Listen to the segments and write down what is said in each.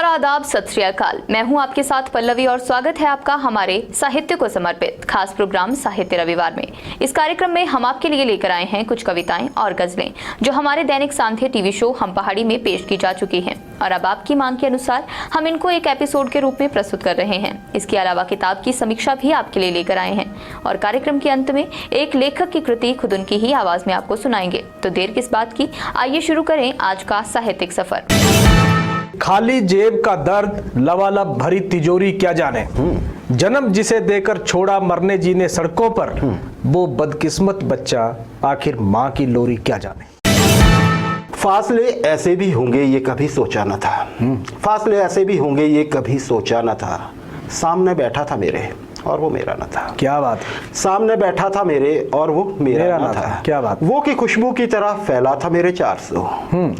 नमस्कार, आदाब, सत श्री अकाल। मैं हूं आपके साथ पल्लवी और स्वागत है आपका हमारे साहित्य को समर्पित खास प्रोग्राम साहित्य रविवार में। इस कार्यक्रम में हम आपके लिए लेकर आए हैं कुछ कविताएं और गजलें जो हमारे दैनिक सांध्य टीवी शो हम पहाड़ी में पेश की जा चुकी हैं और अब आपकी मांग के अनुसार हम इनको एक एपिसोड के रूप में प्रस्तुत कर रहे हैं। इसके अलावा किताब की समीक्षा भी आपके लिए लेकर आए हैं और कार्यक्रम के अंत में एक लेखक की कृति खुद उनकी ही आवाज में आपको सुनाएंगे। तो देर किस बात की, आइए शुरू करें आज का साहित्यिक सफर। खाली जेब का दर्द, लबालब भरी तिजोरी क्या जाने, जन्म जिसे देकर छोड़ा मरने जीने सड़कों पर, वो बदकिस्मत बच्चा आखिर माँ की लोरी क्या जाने। फासले ऐसे भी होंगे ये कभी सोचा न था, फासले ऐसे भी होंगे ये कभी सोचा न था। सामने बैठा था मेरे और वो मेरा न था। क्या बात है। सामने बैठा था मेरे और वो मेरा न था। क्या बात। वो की खुशबू की तरह फैला था मेरे 400,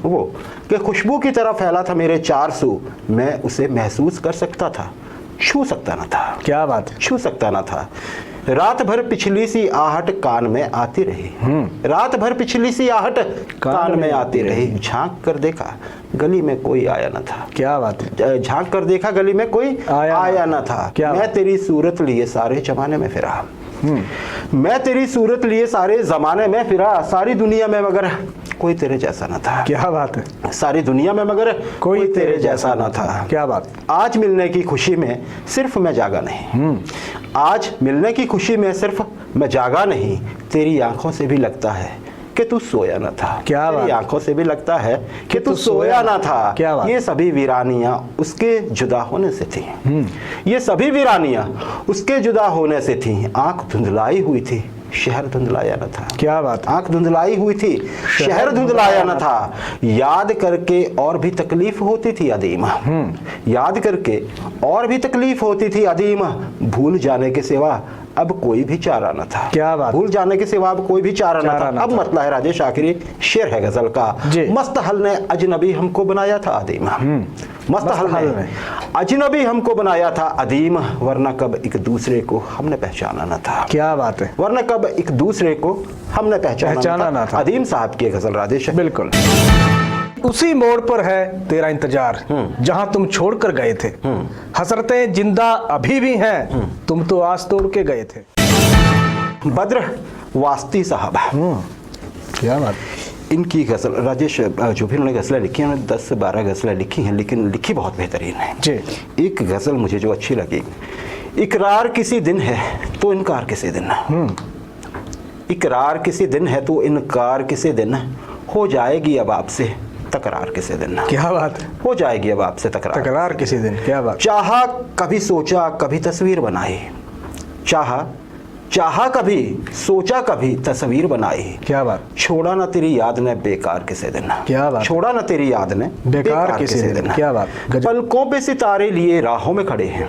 वो कि खुशबू की तरह फैला था मेरे 400। मैं उसे महसूस कर सकता था, छू सकता न था। क्या बात है। छू सकता न था। रात भर पिछली सी आहट कान में आती रही, रात भर पिछली सी आहट कान में आती रही। झांक कर देखा गली में कोई आया न था। क्या बात है। झांक कर देखा गली में कोई आया न था। मैं तेरी सूरत लिए सारे जमाने में फिरा, मैं तेरी सूरत लिए सारे जमाने में फिरा। सारी दुनिया में मगर कोई तेरे जैसा न था। क्या बात है। सारी दुनिया में मगर कोई तेरे जैसा न था। क्या बात। आज मिलने की खुशी में सिर्फ मैं जागा नहीं, आज मिलने की खुशी में सिर्फ मैं जागा नहीं। तेरी आंखों से भी लगता है कि तू सोया न था। क्या बात। तेरी आंखों से भी लगता है कि तू सोया न था। क्या बात। ये सभी वीरानियां उसके जुदा होने से थी, ये सभी वीरानियां उसके जुदा होने से थी। आंख धुंधलाई हुई थी, शहर धुंधलाया न था। क्या बात। आंख धुंधलाई हुई थी, शहर धुंधलाया न था। याद करके और भी तकलीफ होती थी अदीम, याद करके और भी तकलीफ होती थी अदीम। भूल जाने के सिवा अब कोई भी चारा न था। क्या बात। भूल जाने के सिवा अब कोई भी चारा न था। अब मतला है राजेश आखिरी शेर है गजल का। मस्त हल ने अजनबी हमको बनाया था अदीम, मस्त हल ने अजनबी हमको बनाया था अदीम। वरना कब एक दूसरे को हमने पहचाना न था। क्या बात है। वरना कब एक दूसरे को हमने पहचाना न था। अदीम साहब की गजल राजेश। बिल्कुल। उसी मोड़ पर है तेरा इंतजार जहां तुम छोड़कर गए थे। हसरतें जिंदा अभी भी हैं, तुम तो आस तोड़ के गए थे। बद्र वास्ती साहब। क्या बात। इनकी गजल राजेश जो भी उन्होंने गजलें लिखी हैं, 10 से 12 गजलें लिखी हैं, लेकिन लिखी बहुत बेहतरीन है जी। एक गजल मुझे जो अच्छी लगी, इकरार किसी दिन है तो इनकार किसी दिन, इकरार किसी दिन है तो इनकार किसी दिन, हो जाएगी अब आपसे तकरार किसी दिन। क्या बात है। हो जाएगी अब आपसे तकरार किसी दिन। क्या बात। चाहा कभी सोचा कभी तस्वीर बनाई, चाहा कभी सोचा कभी तस्वीर बनाई। क्या बात। छोड़ा ना तेरी याद ने बेकार किसी दिन। क्या बात। छोड़ा ना तेरी याद ने बेकार किसी दिन। क्या बात। पलकों पे सितारे लिए राहों में खड़े हैं,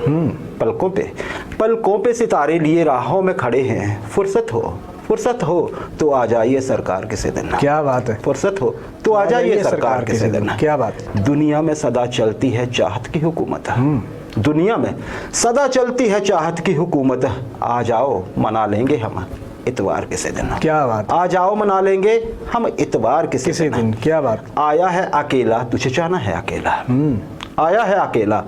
पलकों पे सितारे लिए राहों में खड़े हैं। फुर्सत हो तो आ जाइए सरकार किसी दिन। क्या बात है। फुर्सत हो तो आ जाइए सरकार किसी दिन। क्या बात। दुनिया में सदा चलती है चाहत की हुकूमत, दुनिया में सदा चलती है चाहत की हुकूमत। आ जाओ मना लेंगे हम इतवार किसी दिन। क्या बात। आ जाओ मना लेंगे हम इतवार किसी दिन। क्या बात। आया है अकेला तुझे जाना है अकेला, आया है अकेला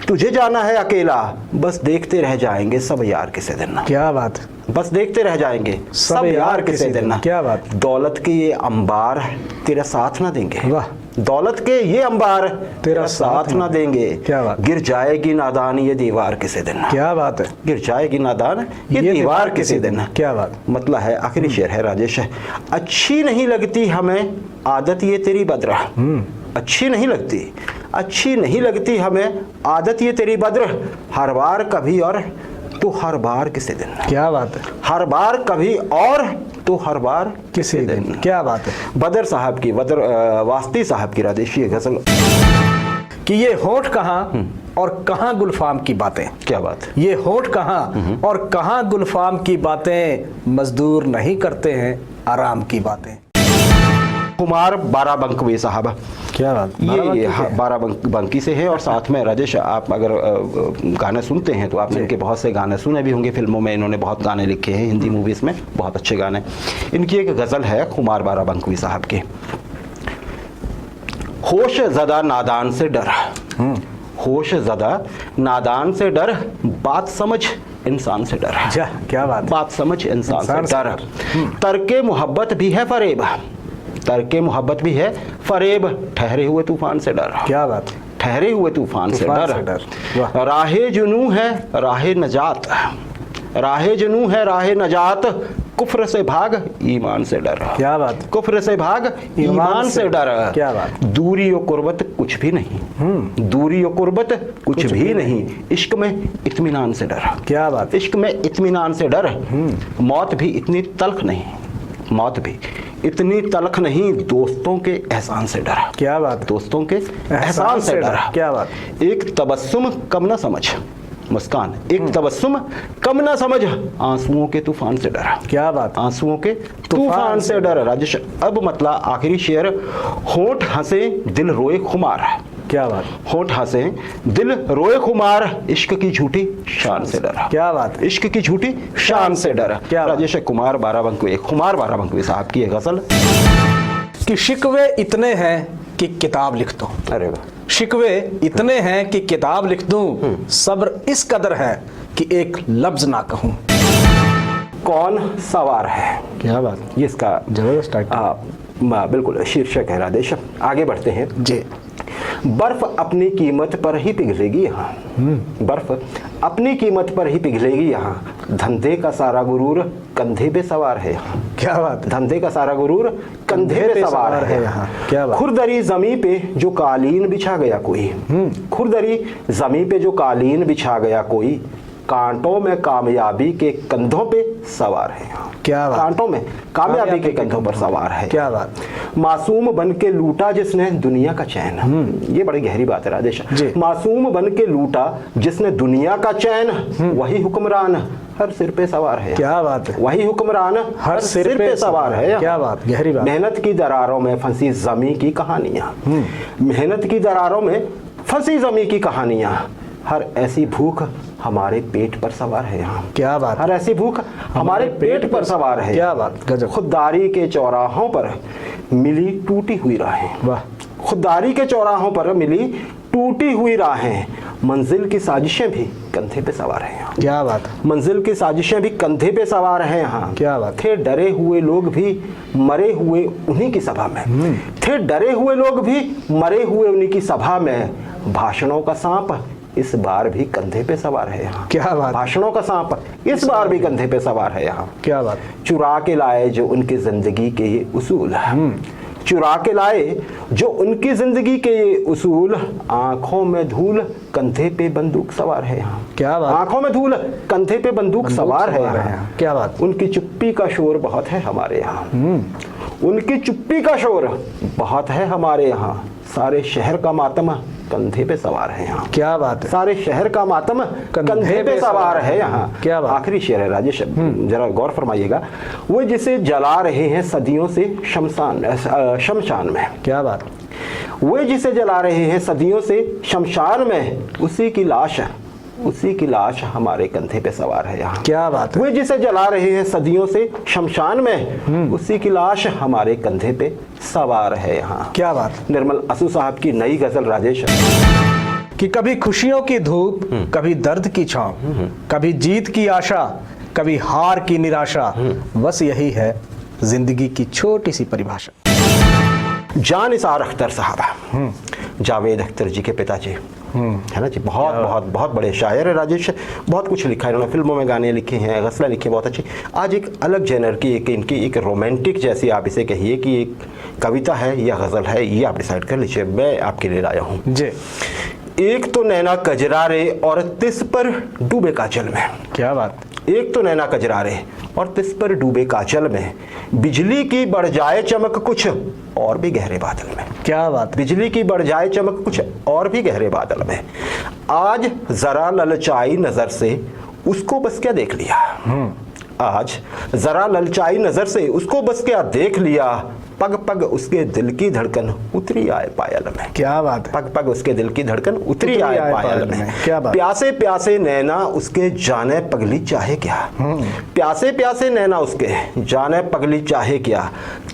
तुझे जाना है अकेला। बस देखते रह जाएंगे सब यार किसी दिन। क्या बात। बस देखते रह जाएंगे सब यार किसी दिन। क्या बात। दौलत के ये अंबार तेरा साथ ना देंगे, वाह। दौलत के ये अंबार तेरा साथ ना देंगे। क्या बात। गिर जाएगी नादान ये दीवार किसी दिन। क्या बात है। गिर जाएगी नादान ये दीवार किसी दिन। क्या बात। मतलब है आखिरी शेर है राजेश। अच्छी नहीं लगती हमें आदत ये तेरी बद्र, अच्छी नहीं लगती हमें आदत ये तेरी बद्र। हर बार कभी और तो हर बार किसी दिन। क्या बात है। हर बार कभी और तो हर बार किसी दिन। क्या बात है। बदर साहब की, बदर वास्ती साहब की राजेशी गजल कि ये होठ कहाँ और कहाँ गुलफाम की बातें। क्या बात। ये होठ कहाँ और कहाँ गुलफाम की बातें, मजदूर नहीं करते हैं आराम की बातें। कुमार बाराबंकी साहब। क्या बात। ये बाराबंकी से है और साथ में राजेश आप अगर गाने सुनते हैं तो आपने इनके बहुत से गाने सुने भी होंगे, फिल्मों में इन्होंने बहुत गाने लिखे हैं, हिंदी मूवीज़ में बहुत अच्छे गाने। इनकी एक गज़ल है कुमार बाराबंकी साहब की। होश ज़दा नादान से डर, होश ज़दा नादान से डर, बात समझ इंसान से डर। क्या बात समझ इंसान से डर। तर्के मोहब्बत भी है फरेब, तर्के मोहब्बत भी है फरेब, ठहरे हुए तूफान से डर। क्या बात, ठहरे हुए तूफान से डर। राहे जुनू है राहे नजात, राहे जुनू है राहे नजात, कुफ्र से भाग ईमान से डर। क्या बात, कुफ्र से भाग ईमान से डर। क्या बात, दूरी और कुर्बत कुछ भी नहीं, दूरी और कुर्बत कुछ भी नहीं, इश्क में इत्मीनान से डर। क्या बात, इश्क में इत्मीनान से डर। मौत भी इतनी तल्ख नहीं, मौत भी इतनी तल्ख नहीं, दोस्तों के एहसान से डर। क्या बात, दोस्तों के एहसान से डर। क्या बात, एक तबस्सुम कम न समझ, मुस्कान एक तबस्सुम कम ना समझ, आंसुओं के तूफान से डरा। क्या बात, आंसुओं के तूफान से डर। राजेश अब मतलब आखिरी शेर, होंठ हंसे दिल रोए खुमार। क्या बात, होंठ हंसे दिल रोए खुमार, इश्क की झूठी शान से डरा। क्या बात, इश्क की झूठी शान से डरा। क्या राजेश कुमार बाराबंकी, खुमार बाराबंकी साहब की गजल कि शिकवे इतने हैं कि किताब लिख दो। अरे वाह, शिकवे इतने हैं कि किताब लिख दूं, सब्र इस कदर है कि एक लफ्ज ना कहूं। कौन सवार है। क्या बात, ये इसका जबरदस्त बिल्कुल शीर्षक है। राजेश आगे बढ़ते हैं जी। बर्फ अपनी कीमत पर ही पिघलेगी यहाँ, बर्फ अपनी कीमत पर ही पिघलेगी यहाँ, धंधे का सारा गुरूर कंधे पे सवार है यहाँ। क्या बात, धंधे का सारा गुरूर कंधे पे सवार है यहाँ। क्या बात, खुरदरी जमी पे जो कालीन बिछा गया कोई, खुरदरी जमी पे जो कालीन बिछा गया कोई, कांटों में कामयाबी के कंधों पे सवार है। क्या बात, कांटों में कामयाबी के कंधों पर सवार है। क्या बात, मासूम बन के लूटा जिसने दुनिया का चैन। ये बड़ी गहरी बात है राजेश। मासूम बन के लूटा जिसने दुनिया का चैन, वही हुक्मरान हर सिर पे सवार है। क्या बात है, वही हुक्मरान हर सिर पे सवार है। क्या बात, गहरी बात। मेहनत की दरारों में फंसी जमी की कहानियां, मेहनत की दरारों में फंसी जमी की कहानियां, हर ऐसी भूख हमारे पेट पर सवार है यहाँ। क्या बात, हर ऐसी भूख हमारे पेट पर सवार है। क्या बात, गजब। खुददारी के चौराहों पर मिली टूटी हुई राहें, वाह, खुददारी के चौराहों पर मिली टूटी हुई राहें, मंजिल की साजिशें भी कंधे पे सवार है यहाँ। क्या बात, मंजिल की साजिशें भी कंधे पे सवार है यहाँ। क्या बात, थे डरे हुए लोग भी मरे हुए उन्हीं की सभा में, थे डरे हुए लोग भी मरे हुए उन्हीं की सभा में, भाषणों का सांप इस बार भी कंधे पे सवार है यहाँ। क्या बात, भाषणों का सांप इस बार भी कंधे पे सवार है यहाँ। क्या बात, चुरा के लाए जो उनकी जिंदगी के ये उसूल, चुरा के लाए जो उनकी जिंदगी के ये उसूल, आंखों में धूल कंधे पे बंदूक सवार है यहाँ। क्या बात, आंखों में धूल कंधे पे बंदूक सवार है यहाँ। क्या बात, उनकी चुप्पी का शोर बहुत है हमारे यहाँ, उनकी चुप्पी का शोर बहुत है हमारे यहाँ, सारे शहर का मातम कंधे पे सवार है यहाँ। क्या बात है, सारे शहर का मातम कंधे पे सवार है यहाँ। क्या बात, आखिरी शेर है राजेश, जरा गौर फरमाइएगा। वो जिसे जला रहे हैं सदियों से शमशान में। क्या बात, वो जिसे जला रहे हैं सदियों से शमशान में, उसी की लाश, उसी की लाश हमारे कंधे पे सवार है यहाँ। क्या बात, वे जिसे जला रहे हैं सदियों से शमशान में, उसी की लाश हमारे कंधे पे सवार है यहाँ। क्या बात, निर्मल असू साहब की नई गजल राजेश। कि कभी खुशियों की धूप, कभी दर्द की छांव, कभी जीत की आशा, कभी हार की निराशा, बस यही है जिंदगी की छोटी सी परिभाषा। जानिसार अख्तर साहब, जावेद अख्तर जी के पिताजी है ना जी, बहुत बहुत बहुत बड़े शायर है राजेश, बहुत कुछ लिखा है इन्होंने, फिल्मों में गाने लिखे हैं, गज़लें लिखी बहुत अच्छी। आज एक अलग जेनर की एक इनकी एक रोमांटिक जैसी आप इसे कहिए कि एक कविता है या गज़ल है, ये आप डिसाइड कर लीजिए, मैं आपके लिए लाया हूँ जी। एक तो नैना कजरारे और तिस पर डूबे काजल में। क्या बात, एक तो नैना कजरारे और तिस पर डूबे काजल में, बिजली की बढ़ जाए चमक कुछ और भी गहरे बादल में। क्या बात, बिजली की बढ़ जाए चमक कुछ और भी गहरे बादल में, आज जरा ललचाई नजर से उसको बस क्या देख लिया, आज जरा ललचाई नजर से उसको बस क्या देख लिया, पग पग उसके दिल की धड़कन उतरी आए पायल में। क्या बात है। पग पग उसके दिल की धड़कन उतरी आए पायल में। क्या बात। प्यासे प्यासे नैना उसके जाने पगली चाहे क्या, प्यासे प्यासे नैना उसके जाने पगली चाहे क्या,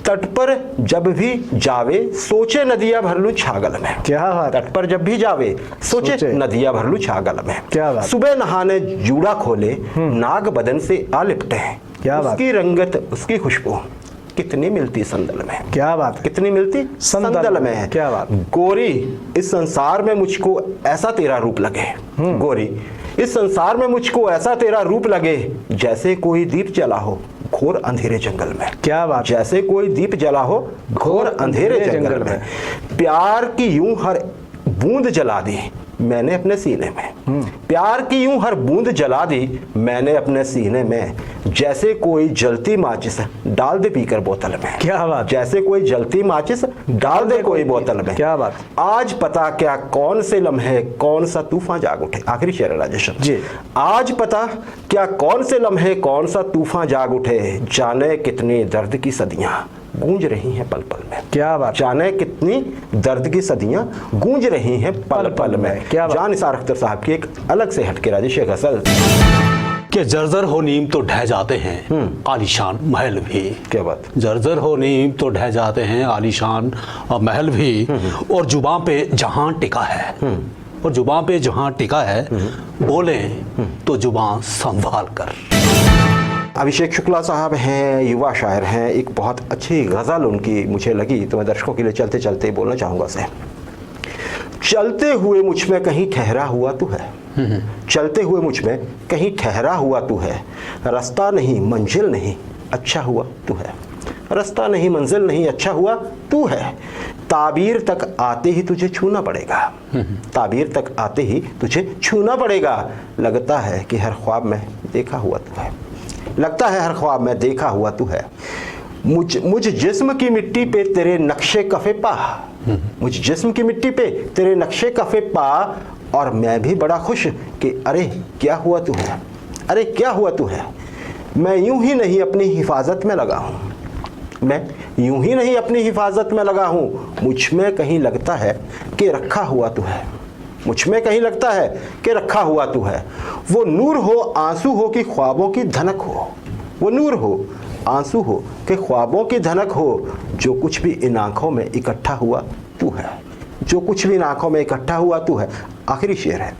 तट पर जब भी जावे सोचे नदिया भर लूं छागल में। क्या बात। तट पर जब भी जावे सोचे नदिया भर लूं छागल में। क्या बात। सुबह नहाने जूड़ा खोले नाग बदन से आ लिपटे, क्या बात। उसकी रंगत उसकी खुशबू कितनी मिलती संदल में। क्या बात। कितनी मिलती संदल में। क्या बात। गोरी इस संसार में मुझको ऐसा तेरा रूप लगे, गोरी इस संसार में मुझको ऐसा तेरा रूप लगे, जैसे कोई दीप जला हो घोर अंधेरे जंगल में। क्या बात। जैसे कोई दीप जला हो घोर अंधेरे जंगल में। प्यार की यूं हर बूंद जला दी मैंने अपने सीने में, प्यार की यूं हर बूंद जला दी मैंने अपने सीने में, जैसे कोई जलती माचिस डाल दे पीकर बोतल में। क्या बात। जैसे कोई जलती माचिस डाल दे कोई बोतल में। क्या बात। आज पता क्या कौन से लम्हे कौन सा तूफान जाग उठे। आखिरी शेर है राजेश जी। आज पता क्या कौन से लम्हे कौन सा तूफान जाग उठे, जाने कितनी दर्द की सदियां गूंज रही हैं पल पल में। क्या बात। जाने कितनी दर्द की सदियां गूंज रही हैं पल पल में। क्या बात। जान निसार अख्तर साहब की एक अलग से हटके राजेश गजल कि जर्जर हो नीम तो ढह जाते हैं आलीशान महल भी। क्या बात। जर्जर हो नीम तो ढह जाते हैं आलीशान महल भी, और जुबां पे जहां टिका है, और जुबां पे जहां टिका है, बोले तो जुबां संभाल कर। अभिषेक शुक्ला साहब हैं, युवा शायर हैं। एक बहुत अच्छी गज़ल उनकी मुझे लगी, तो मैं दर्शकों के लिए चलते चलते बोलना चाहूँगा उसे। चलते हुए मुझ में कहीं ठहरा हुआ तू है, चलते हुए मुझ में कहीं ठहरा हुआ तू है, रास्ता नहीं मंजिल नहीं अच्छा हुआ तू है, रास्ता नहीं मंजिल नहीं अच्छा हुआ तू है, ताबीर तक आते ही तुझे छूना पड़ेगा, ताबीर तक आते ही तुझे छूना पड़ेगा, लगता है कि हर ख्वाब में देखा हुआ तू है, लगता है हर ख्वाब में देखा हुआ तू है, मुझ जिस्म की मिट्टी पे तेरे नक्शे कफे पा, मुझ जिस्म की मिट्टी पे तेरे नक्शे कफे पा, और मैं भी बड़ा खुश कि अरे क्या हुआ तू है, अरे क्या हुआ तू है, मैं यूं ही नहीं अपनी हिफाजत में लगा हूँ, मैं यूं ही नहीं अपनी हिफाजत में लगा हूँ, मुझ में कहीं लगता है कि रखा हुआ तू है, मुझ में कहीं लगता है कि रखा हुआ तू है, वो नूर हो आंसू हो कि ख्वाबों की धनक हो, वो नूर हो आंसू हो कि ख्वाबों की धनक हो, जो कुछ भी इन आँखों में इकट्ठा हुआ तू है, जो कुछ भी इन आँखों में इकट्ठा हुआ तू है। आखिरी शेर है,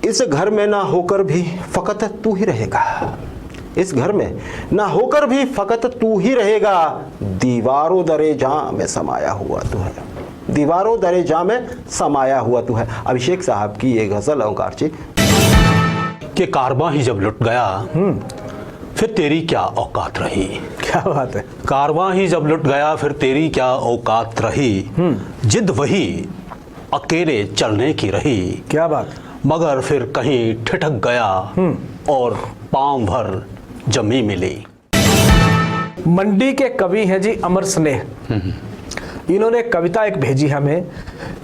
इस घर में ना होकर भी फ़कत तू ही रहेगा, इस घर में ना होकर भी फ़कत तू ही रहेगा, दीवारों दरे जां में समाया हुआ तू है, दीवारों दरे जां में समाया हुआ तू है। अभिषेक साहब की ये गज़ल ओंकार जी कि कारवां ही जब लुट गया फिर तेरी क्या औकात रही। क्या बात है। कारवां ही जब लुट गया फिर तेरी क्या औकात रही, जिद वही अकेले चलने की रही। क्या बात। मगर फिर कहीं ठिठक गया और पांव भर जमी मिली। मंडी के कवि हैं जी अमर स्नेह, इन्होंने कविता एक भेजी हमें,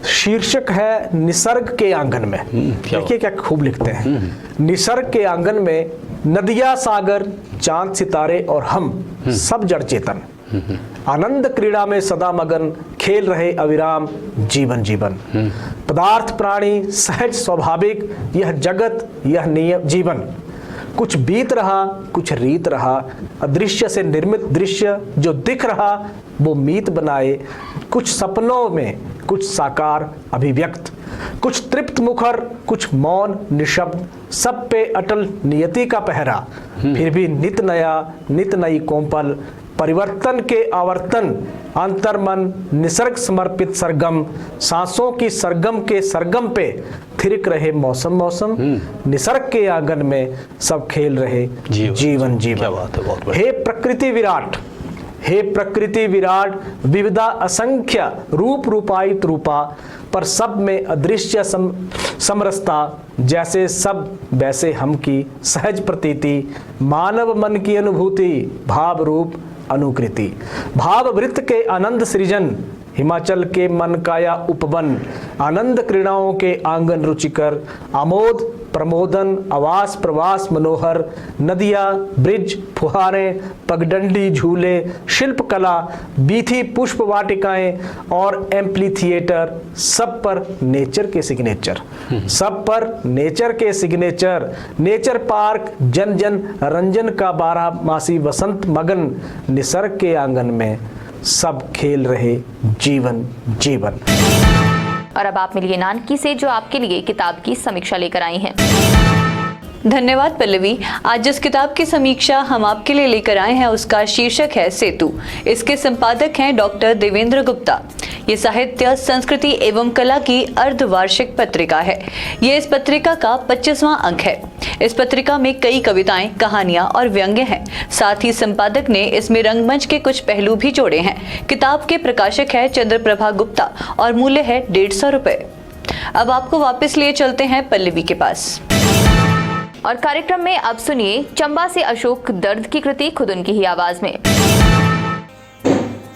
शीर्षक है निसर्ग के आंगन में। देखिए क्या खूब लिखते हैं, निसर्ग के आंगन में नदिया सागर चांद सितारे और हम सब जड़ चेतन, आनंद क्रीड़ा में सदा मगन खेल रहे अविराम जीवन जीवन, पदार्थ प्राणी सहज स्वाभाविक यह जगत यह नियम जीवन, कुछ बीत रहा कुछ रीत रहा, अदृश्य से निर्मित दृश्य जो दिख रहा वो मीत बनाए, कुछ सपनों में कुछ साकार अभिव्यक्त, कुछ तृप्त मुखर कुछ मौन निशब्द, सब पे अटल नियति का पहरा, फिर भी नित नया नित नई कोमपल, परिवर्तन के आवर्तन अंतर्मन निसर्ग समर्पित सरगम, सांसों की सरगम के सरगम पे थिरक रहे मौसम मौसम, निसर्ग के आंगन में सब खेल रहे जीवन जीवन। क्या बात है, बहुत बढ़िया। हे प्रकृति विराट, हे प्रकृति विराट विविधा असंख्य रूप रूपायित रूपा, पर सब में अदृश्य समरसता, जैसे सब वैसे हम की सहज प्रतीति, मानव मन की अनुभूति भाव रूप अनुकृति, भाव वृत्त के आनंद सृजन, हिमाचल के मन काया उपवन, आनंद क्रीड़ाओं के आंगन रुचिकर, आमोद प्रमोदन, आवास, प्रवास, मनोहर, नदियाँ, ब्रिज, फुहारें, पगडंडी, झूले, शिल्पकला, बीथी, पुष्प वाटिकाएं और एम्पली थिएटर, सब पर नेचर के सिग्नेचर, सब पर नेचर के सिग्नेचर। नेचर पार्क, जन जन रंजन का 12मासी वसंत मगन, निसर्ग के आंगन में सब खेल रहे जीवन जीवन। और अब आप मिलिए नानकी से, जो आपके लिए किताब की समीक्षा लेकर आई हैं। धन्यवाद पल्लवी। आज जिस किताब की समीक्षा हम आपके लिए लेकर आए हैं उसका शीर्षक है सेतु। इसके संपादक हैं डॉक्टर देवेंद्र गुप्ता। ये साहित्य, संस्कृति एवं कला की अर्धवार्षिक पत्रिका है। ये इस पत्रिका का 25वां अंक है। इस पत्रिका में कई कविताएं, कहानियां और व्यंग्य हैं। साथ ही संपादक ने इसमें रंगमंच के कुछ पहलू भी जोड़े हैं। किताब के प्रकाशक है चंद्रप्रभा गुप्ता और मूल्य है 150 रुपए। अब आपको वापस लिए चलते हैं पल्लवी के पास। और कार्यक्रम में अब सुनिए चंबा से अशोक दर्द की कृति खुद उनकी ही आवाज में।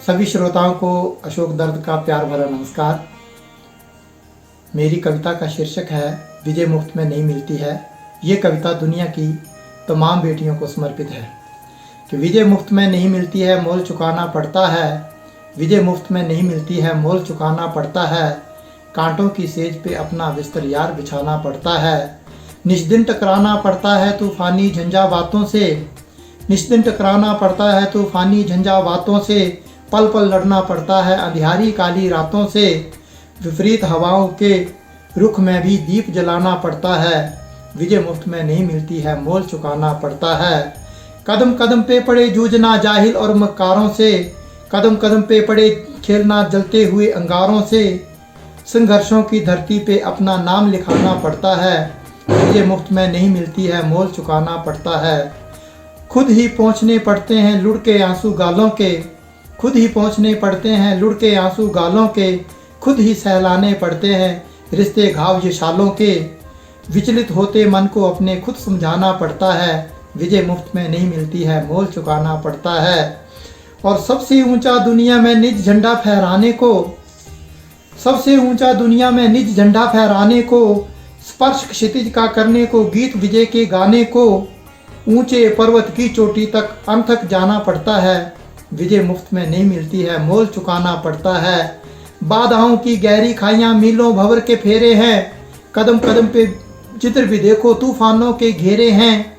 सभी श्रोताओं को अशोक दर्द का प्यार भरा नमस्कार। मेरी कविता का शीर्षक है विजय मुफ्त में नहीं मिलती है। ये कविता दुनिया की तमाम बेटियों को समर्पित है कि विजय मुफ्त में नहीं मिलती है, मोल चुकाना पड़ता है। विजय मुफ्त में नहीं मिलती है, मोल चुकाना पड़ता है। कांटों की सेज पे अपना बिस्तर यार बिछाना पड़ता है। निष्दिन टकराना पड़ता है तूफानी झंझावातों से। निष्दिन टकराना पड़ता है तूफानी झंझावातों से। पल पल लड़ना पड़ता है अंधियारी काली रातों से। विपरीत हवाओं के रुख में भी दीप जलाना पड़ता है। विजय मुफ्त में नहीं मिलती है, मोल चुकाना पड़ता है। कदम कदम पे पड़े जूझना जाहिल और मक्कारों से। कदम कदम पे पड़े खेलना जलते हुए अंगारों से। संघर्षों की धरती पे अपना नाम लिखाना पड़ता है। विजय मुफ्त में नहीं मिलती है, मोल चुकाना पड़ता है। खुद ही पहुँचने पड़ते हैं लुढ़के आंसू गालों के। खुद ही पहुँचने पड़ते हैं लुढ़के आंसू गालों के। खुद ही सहलाने पड़ते हैं रिश्ते घाव ये शालों के। विचलित होते मन को अपने खुद समझाना पड़ता है। विजय मुफ्त में नहीं मिलती है, मोल चुकाना पड़ता है। और सबसे ऊंचा दुनिया में निज झंडा फहराने को, सबसे ऊंचा दुनिया में निज झंडा फहराने को, स्पर्श क्षितिज का करने को, गीत विजय के गाने को, ऊंचे पर्वत की चोटी तक अनथक जाना पड़ता है। विजय मुफ्त में नहीं मिलती है, मोल चुकाना पड़ता है। बाधाओं की गहरी खाइयां मीलों भंवर के फेरे हैं। कदम कदम पे जिधर भी देखो तूफानों के घेरे हैं।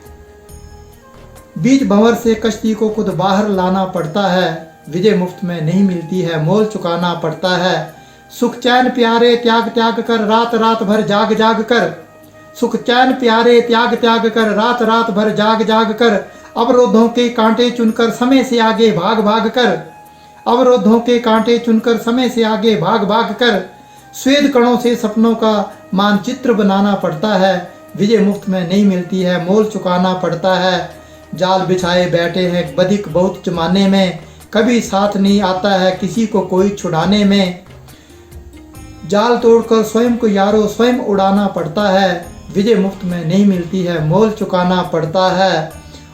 बीच भंवर से कश्ती को खुद बाहर लाना पड़ता है। विजय मुफ्त में नहीं मिलती है, मोल चुकाना पड़ता है। सुख चैन प्यारे त्याग त्याग कर रात रात भर जाग जाग कर। सुख चैन प्यारे त्याग त्याग कर रात रात भर जाग जाग कर। अवरोधों के कांटे चुनकर समय से आगे भाग भाग कर। अवरोधों के कांटे चुनकर समय से आगे भाग भाग कर। श्वेत कणों से सपनों का मानचित्र बनाना पड़ता है। विजय मुफ्त में नहीं मिलती है, मोल चुकाना पड़ता है। जाल बिछाए बैठे हैं बधिक बहुत जमाने में। कभी साथ नहीं आता है किसी को कोई छुड़ाने में। जाल तोड़कर स्वयं को यारो स्वयं उड़ाना पड़ता है। विजय मुफ्त में नहीं मिलती है, मोल चुकाना पड़ता है।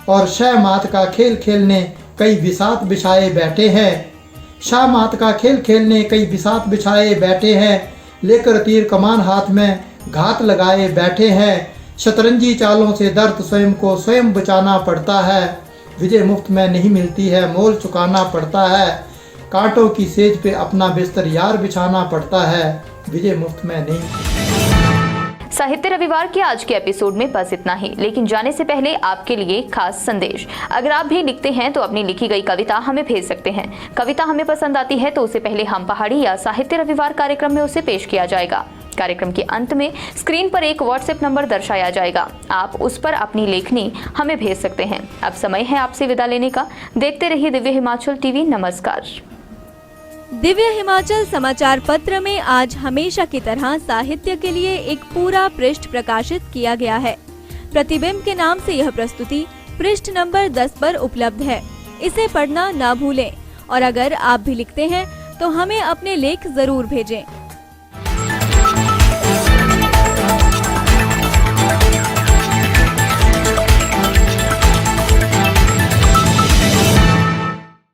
और शह मात का खेल खेलने कई बिसात बिछाए बैठे हैं। शाह मात का खेल खेलने कई बिसात बिछाए बैठे हैं। लेकर तीर कमान हाथ में घात लगाए बैठे हैं। शतरंजी चालों से दर्द स्वयं को स्वयं बचाना पड़ता है। विजय मुफ्त में नहीं मिलती है, मोल चुकाना पड़ता है। कांटों की सेज पे अपना बिस्तर यार बिछाना पड़ता है। विजय मुफ्त में नहीं। साहित्य रविवार के आज के एपिसोड में बस इतना ही, लेकिन जाने से पहले आपके लिए खास संदेश। अगर आप भी लिखते हैं तो अपनी लिखी गई कविता हमें भेज सकते हैं। कविता हमें पसंद आती है तो उसे पहले हम पहाड़ी या साहित्य रविवार कार्यक्रम में उसे पेश किया जाएगा। कार्यक्रम के अंत में स्क्रीन पर एक व्हाट्सएप नंबर दर्शाया जाएगा, आप उस पर अपनी लेखनी हमें भेज सकते हैं। अब समय है आपसे विदा लेने का। देखते रहिए दिव्य हिमाचल टीवी। नमस्कार। दिव्य हिमाचल समाचार पत्र में आज हमेशा की तरह साहित्य के लिए एक पूरा पृष्ठ प्रकाशित किया गया है। प्रतिबिंब के नाम से यह प्रस्तुति पृष्ठ नंबर 10 पर उपलब्ध है। इसे पढ़ना ना भूलें। और अगर आप भी लिखते हैं तो हमें अपने लेख जरूर भेजें।